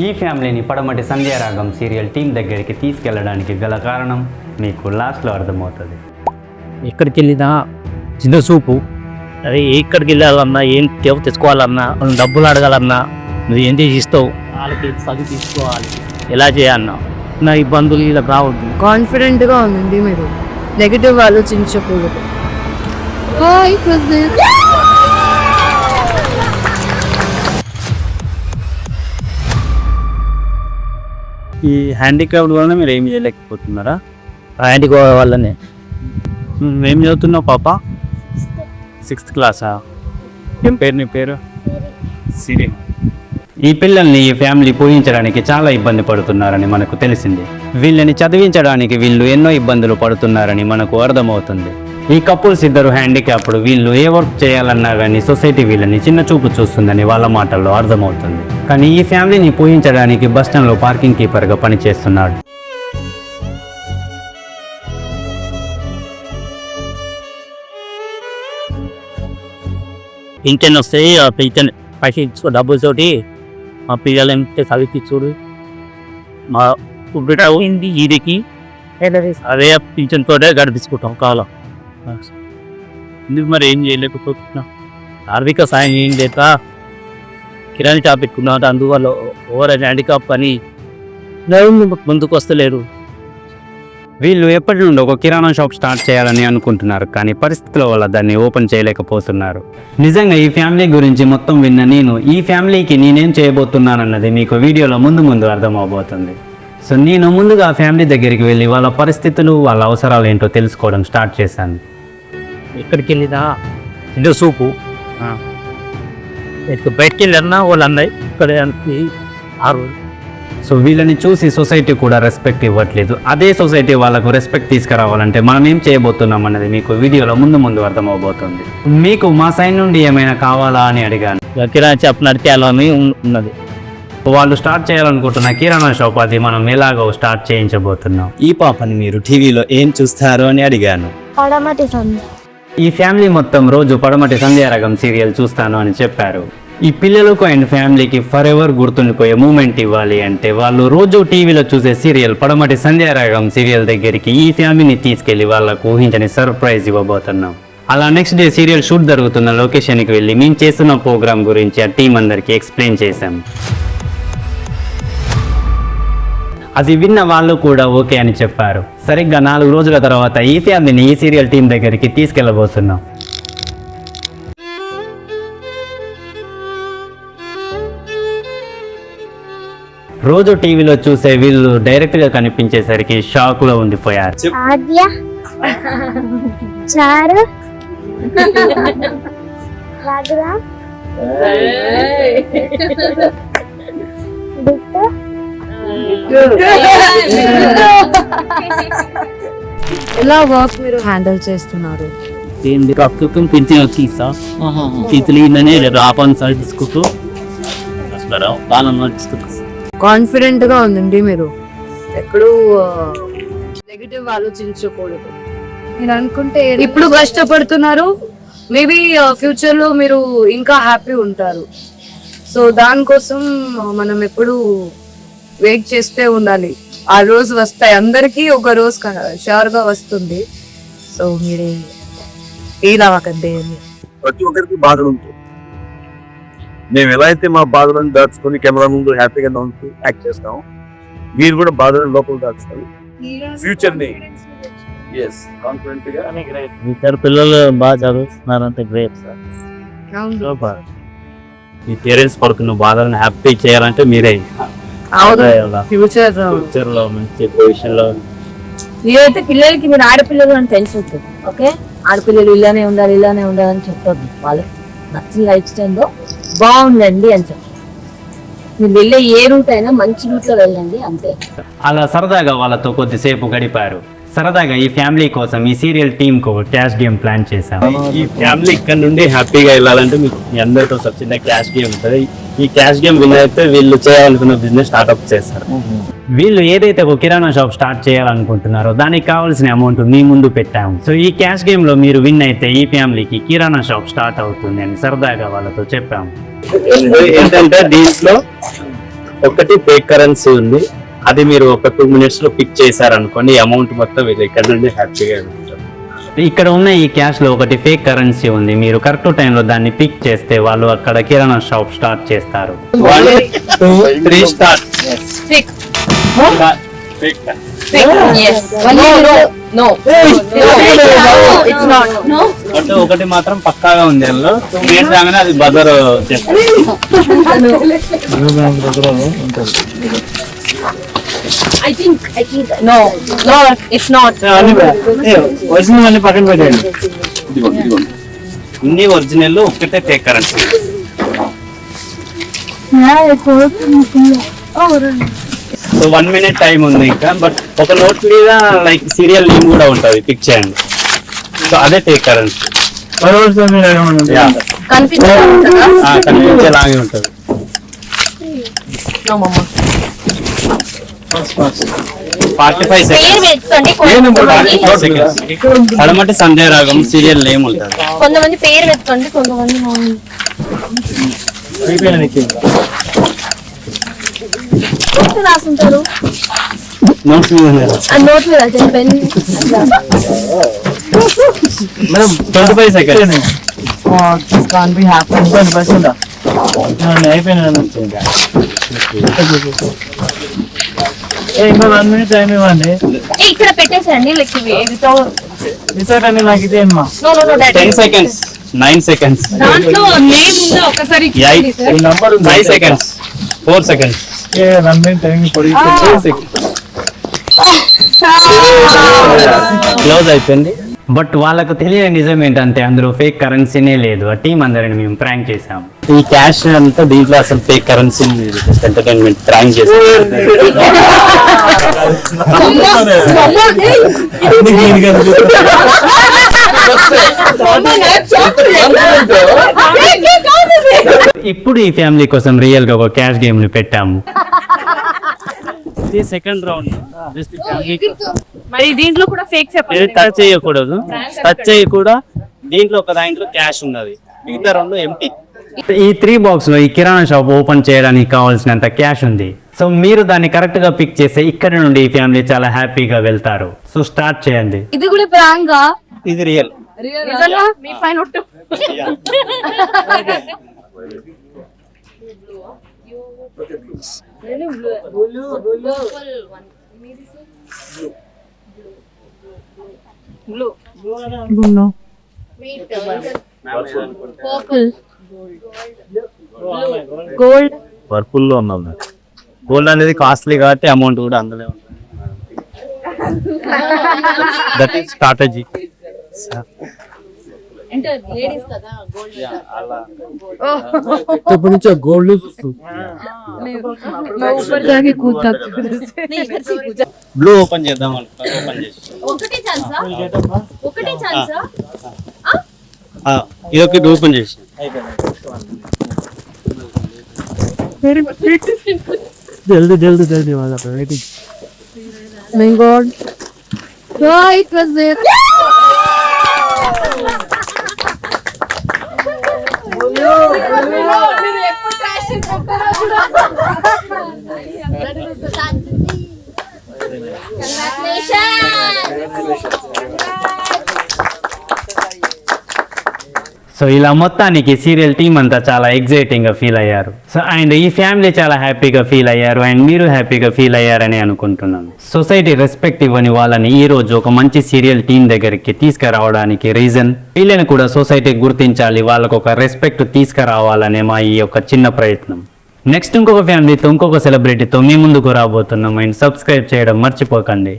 ఈ ఫ్యామిలీని పడమటి సంధ్యారాగం సీరియల్ టీం దగ్గరికి తీసుకెళ్ళడానికి గల కారణం మీకు లాస్ట్లో అర్థమవుతుంది. ఎక్కడికి వెళ్ళినా చిన్న చూపు, అదే ఎక్కడికి వెళ్ళాలన్నా ఏం తెచ్చుకోవాలన్నా డబ్బులు అడగాలన్నా నువ్వు ఏం చేసి ఇస్తావు, వాళ్ళకి చదువు తీసుకోవాలి, ఎలా చేయాలన్నా నా ఇబ్బందులు ఇలా రావద్దు. కాన్ఫిడెంట్గా ఉందండి మీరు, నెగిటివ్ ఆలోచించకూడదు. ఈ హ్యాండిక్రాఫ్ట్ వల్ల మీరు ఏం చేయలేకపోతున్నారా? హ్యాండిక్రాఫ్ట్ వల్లనే. ఏం చదువుతున్నావు పాప? 6th క్లాసా? ఏం పేరు నీ పేరు? సిరి. ఈ పిల్లల్ని ఈ ఫ్యామిలీ పోషించడానికి చాలా ఇబ్బంది పడుతున్నారని మనకు తెలిసింది. వీళ్ళని చదివించడానికి వీళ్ళు ఎన్నో ఇబ్బందులు పడుతున్నారని మనకు అర్థమవుతుంది. ఈ కపుల్స్ ఇద్దరు హ్యాండిక్యాప్డ్, వీళ్ళు ఏ వర్క్ చేయాలన్నా కానీ సొసైటీ వీళ్ళని చిన్న చూపు చూస్తుందని వాళ్ళ మాటల్లో అర్థమవుతుంది. కానీ ఈ ఫ్యామిలీని పోషించడానికి బస్టాండ్లో పార్కింగ్ కీపర్గా పనిచేస్తున్నాడు. పింఛన్ వస్తాయి, ఆ పింఛన్ పైసలు డబ్బులతోటి మా పిల్లలు ఎంత చదివి చూడు, మా బిడ్డ పోయింది ఈడికి, అదే పింఛన్ తోటే గడిపించుకుంటాం కాలం. ఎందుకు మరి ఏం చేయలేకపోతున్నా, ఆర్థిక సాయం ఏం లేక కిరాణి షాప్ పెట్టుకున్నా, అందువల్ల ఓవర్ హ్యాండిక్యాప్ పని ముందుకు వస్తలేరు. వీళ్ళు ఎప్పటి నుండి ఒక కిరాణా షాప్ స్టార్ట్ చేయాలని అనుకుంటున్నారు, కానీ పరిస్థితుల వల్ల దాన్ని ఓపెన్ చేయలేకపోతున్నారు. నిజంగా ఈ ఫ్యామిలీ గురించి మొత్తం విన్న నేను ఈ ఫ్యామిలీకి నేనేం చేయబోతున్నానన్నది మీకు వీడియోలో ముందు అర్థమవబోతుంది. సో నేను ముందుగా ఆ ఫ్యామిలీ దగ్గరికి వెళ్ళి వాళ్ళ పరిస్థితులు, వాళ్ళ అవసరాలు ఏంటో తెలుసుకోవడం స్టార్ట్ చేశాను. ఎక్కడికి వెళ్ళినా చిన్న చూపు, బయటకు వెళ్ళినా వాళ్ళు అన్నాయి ఇక్కడ ఆరు. సో వీళ్ళని చూసి సొసైటీ కూడా రెస్పెక్ట్ ఇవ్వట్లేదు. అదే సొసైటీ వాళ్ళకు రెస్పెక్ట్ తీసుకురావాలంటే మనం ఏం చేయబోతున్నాం అన్నది మీకు వీడియోలో ముందు అర్థమవబోతుంది. మీకు మా సైడ్ నుండి ఏమైనా కావాలా అని అడిగాను. కిరాణా షాప్ నడిచేయాలని ఉన్నది. వాళ్ళు స్టార్ట్ చేయాలనుకుంటున్న కిరాణా షాప్ అది మనం ఎలాగో స్టార్ట్ చేయించబోతున్నాం. ఈ పాపని మీరు టీవీలో ఏం చూస్తారు అని అడిగాను. ఈ ఫ్యామిలీ మొత్తం రోజు పడమటి సంధ్యారాగం సీరియల్ చూస్తాను అని చెప్పారు. ఈ పిల్లలకు అండ్ ఫ్యామిలీకి ఫర్ ఎవర్ గుర్తుండిపోయే మూమెంట్ ఇవ్వాలి అంటే వాళ్ళు రోజు టీవీలో చూసే సీరియల్ పడమటి సంధ్యారాగం సీరియల్ దగ్గరికి ఈ ఫ్యామిలీని తీసుకెళ్లి వాళ్ళకు ఊహించని సర్ప్రైజ్ ఇవ్వబోతున్నాం. అలా నెక్స్ట్ డే సీరియల్ షూట్ జరుగుతున్న లొకేషన్కి వెళ్ళి మేము చేస్తున్న ప్రోగ్రామ్ గురించి ఆ టీం అందరికీ ఎక్స్ప్లెయిన్ చేశాం. అది విన్న వాళ్ళు కూడా ఓకే అని చెప్పారు. సరిగ్గా 4 రోజుల తర్వాత ఈ ఫ్యామిలీని ఈ సీరియల్ టీం దగ్గరికి తీసుకెళ్లబోతున్నాం. రోజు టీవీలో చూసే వీళ్ళు డైరెక్ట్ గా కనిపించేసరికి షాక్ లో ఉండిపోయారు. ఎలా వర్క్ మీరు హ్యాండిల్ చేస్తున్నారు? పింఛన్ వచ్చేసా చేతులు రాపని సార్ తీసుకుంటూ కాన్ఫిడెంట్ గా ఉందండి మీరు, ఎప్పుడు నెగిటివ్ ఆలోచించకూడదు. నేను అనుకుంటే ఇప్పుడు కష్టపడుతున్నారు, మేబీ ఫ్యూచర్ లో మీరు ఇంకా హ్యాపీ ఉంటారు. సో దానికోసం మనం ఎప్పుడు వెయిట్ చేస్తే ఉండాలి. ఆ రోజు వస్తాయి, అందరికీ ఒక రోజు షూర్ గా వస్తుంది. సో మీరు ఫీల్ అవ్వకండి. ప్రతి ఒక్కరికి బాధలు ఉంటుంది. మేము ఎలా అయితే మా బాధలను దాచుకొని కెమెరా ముందు హ్యాపీగా ఉంటూ యాక్ట్ చేస్తాం, మీరు కూడా బాధలను లోపల దాచుకోవాలి. ఫ్యూచర్ ని కాన్ఫిడెంట్ గా ఇద్దరు పిల్లలు బాగా చదువుతున్నారంటే గ్రేట్ సార్. మీ పేరెంట్స్ పడుతున్న బాధలను హ్యాపీ చేయాలంటే మీరే ఫ్యూచర్ లో మంచి పొజిషన్ లో. మీరైతే పిల్లలకి మీరు ఆడపిల్లలు అని తెలిసి ఉంటుంది. ఓకే, ఆడపిల్లలు ఇలానే ఉండాలి అని చెప్పొద్దు. వాళ్ళకి నచ్చిన లైఫ్ స్టైల్లో బాగుండండి అని చెప్పి మీరు వెళ్ళే ఏ రూట్ అయినా మంచి రూట్ లో వెళ్ళండి, అంతే. అలా సరదాగా వాళ్ళతో కొద్దిసేపు గడిపారు. సరదాగా ఈ ఫ్యామిలీ కోసం ఈ సీరియల్ టీమ్ కు క్యాష్ గేమ్ ప్లాన్ చేశాం. ఈ ఫ్యామిలీ ఇక్కడ నుండి హ్యాపీగా వెళ్ళాలంటే మీకు మీ అందరితో చిన్న క్యాష్ గేమ్ ఉంటుంది. ఈ క్యాష్ గేమ్ విన్ అయితే వీళ్ళు చేయాలనుకున్న బిజినెస్ స్టార్ట్అప్ చేస్తారు. వీళ్ళు ఏదైతే ఒక కిరాణా షాప్ స్టార్ట్ చేయాలనుకుంటున్నారో దానికి కావాల్సిన అమౌంట్ మీ ముందు పెట్టాము. సో ఈ క్యాష్ గేమ్ లో మీరు విన్ అయితే ఈ ఫ్యామిలీకి కిరాణా షాప్ స్టార్ట్ అవుతుంది అని సరదాగా వాళ్ళతో చెప్పాము. ఏంటంటే దీంట్లో ఒకటి ఫేక్ కరెన్సీ ఉంది, అది మీరు ఒక 2 minutes లో పిక్ చేశారనుకోండి, అమౌంట్ మొత్తం వీళ్ళు ఇక్కడ నుండి హ్యాపీగా ఉంటారు. ఇక్కడ ఉన్న ఈ క్యాష్ లో ఒకటి ఫేక్ కరెన్సీ ఉంది, మీరు కరెక్ట్ టైంలో దాన్ని పిక్ చేస్తే వాళ్ళు అక్కడ కిరాణా షాప్ స్టార్ట్ చేస్తారు. 1 2 3 start. Fake. Fake Yes. No. It's not. No. అంటే ఒకటి మాత్రం పక్కాగా ఉంది, అందులో 2 minutes రాగానే అది బజర్ చేస్తారు. I think. No, it's not. Original అన్ని పక్కన పెట్టండి. ఇన్ని ఒరిజినల్, ఒక్కటే fake currency. So 1 minute time ఉంది ఇంకా, బట్ ఒక నోట్ మీద లైక్ సీరియల్ నేమ్ కూడా ఉంటుంది, పిక్ చేయండి. సో అదే ఫేక్ కరెన్సీ. కనిపించేలాగే ఉంటుంది. No, mama. 45 పేరు వెతుకోండి. seconds. పడమటి సంధ్య రాగం సీరియల్ నేమ్ ఉంటుంది. కొంతమంది పేరు వెతుకోండి, కొంతమంది రాసుంటారు. నోట్స్ మీద ఉంది. ఆ నోట్ మీద pen. 25 seconds. This can't be happening. ఇంకా 1 minute టైం ఇవ్వండి. ఇక్కడ పెట్టేసండి. లైక్ డిసైడ్ అని నాకు ఇదే అమ్మా. No 10 seconds. 9 seconds. దాంట్లో నేమ్ ఉందా ఒకసారి 8 ఈ number 5 seconds. 4 seconds. 1 minute time పొడి. క్లోజ్ అయిపోయింది. బట్ వాళ్ళకు తెలియని నిజం ఏంటంటే అందులో ఫేక్ కరెన్సీనే లేదు. ఆ టీం అందరిని మేము ప్రాంక్ చేసాం. ఈ క్యాష్ అంతా దీంట్లో అసలు fake currency just entertainment prank చేసాం. ఇప్పుడు ఈ ఫ్యామిలీ కోసం రియల్ గా ఒక క్యాష్ గేమ్ ని పెట్టాము. ఇది సెకండ్ రౌండ్. మరి దీంట్లో కూడా ఫేక్ టచ్ చేయకూడదు, టచ్ చేయకూడదు. దీంట్లో ఒక దాంట్లో క్యాష్ ఉన్నది, మిగతా రెండు ఎంటీ. ఈ 3 బాక్స్ లో ఈ కిరాణా షాప్ ఓపెన్ చేయడానికి కావాల్సినంత క్యాష్ ఉంది. సో మీరు దాన్ని కరెక్ట్ గా పిక్ చేస్తే ఇక్కడ నుండి ఈ ఫ్యామిలీ చాలా హ్యాపీగా వెళ్తారు. సో స్టార్ట్ చేయండి. ఇది కూడా ప్రాంక్. ఇది రియల్. నిజంగా మీ పైన ఒట్టు. గోల్డ్. పర్పుల్ లో ఉన్నాం. గోల్డ్ అనేది కాస్ట్లీ కాబట్టి అమౌంట్ కూడా అందులో ఉంటుంది. That is strategy. ఇప్పుడు నుంచి గోల్డ్ బ్లూ ఓపెన్ చేద్దాం అనుకో. ఓపెన్ చేసి ఇది ఒకటి ఓపెన్ చేసి జల్దీ వాళ్ళ waiting. My God. Oh, it was there. So ఇలా మొత్తానికి సీరియల్ టీమ్ అంతా చాలా ఎగ్జైటింగ్ గా ఫీల్ అయ్యారు. సో అండ్ ఈ ఫ్యామిలీ చాలా హ్యాపీగా ఫీల్ అయ్యారు అండ్ మీరు హ్యాపీగా ఫీల్ అయ్యారని అనుకుంటున్నాను. సొసైటీ రెస్పెక్ట్ ఇవ్వని వాళ్ళని ఈ రోజు ఒక మంచి సీరియల్ టీం దగ్గరికి తీసుకురావడానికి రీజన్ వీళ్ళని కూడా సొసైటీ గుర్తించాలి, వాళ్ళకు ఒక రెస్పెక్ట్ తీసుకురావాలనే మా ఈ యొక్క చిన్న ప్రయత్నం. నెక్స్ట్ ఇంకొక ఫ్యామిలీతో ఇంకొక సెలబ్రిటీతో మీ ముందుకు రాబోతున్నాం. అండ్ సబ్స్క్రైబ్ చేయడం మర్చిపోకండి.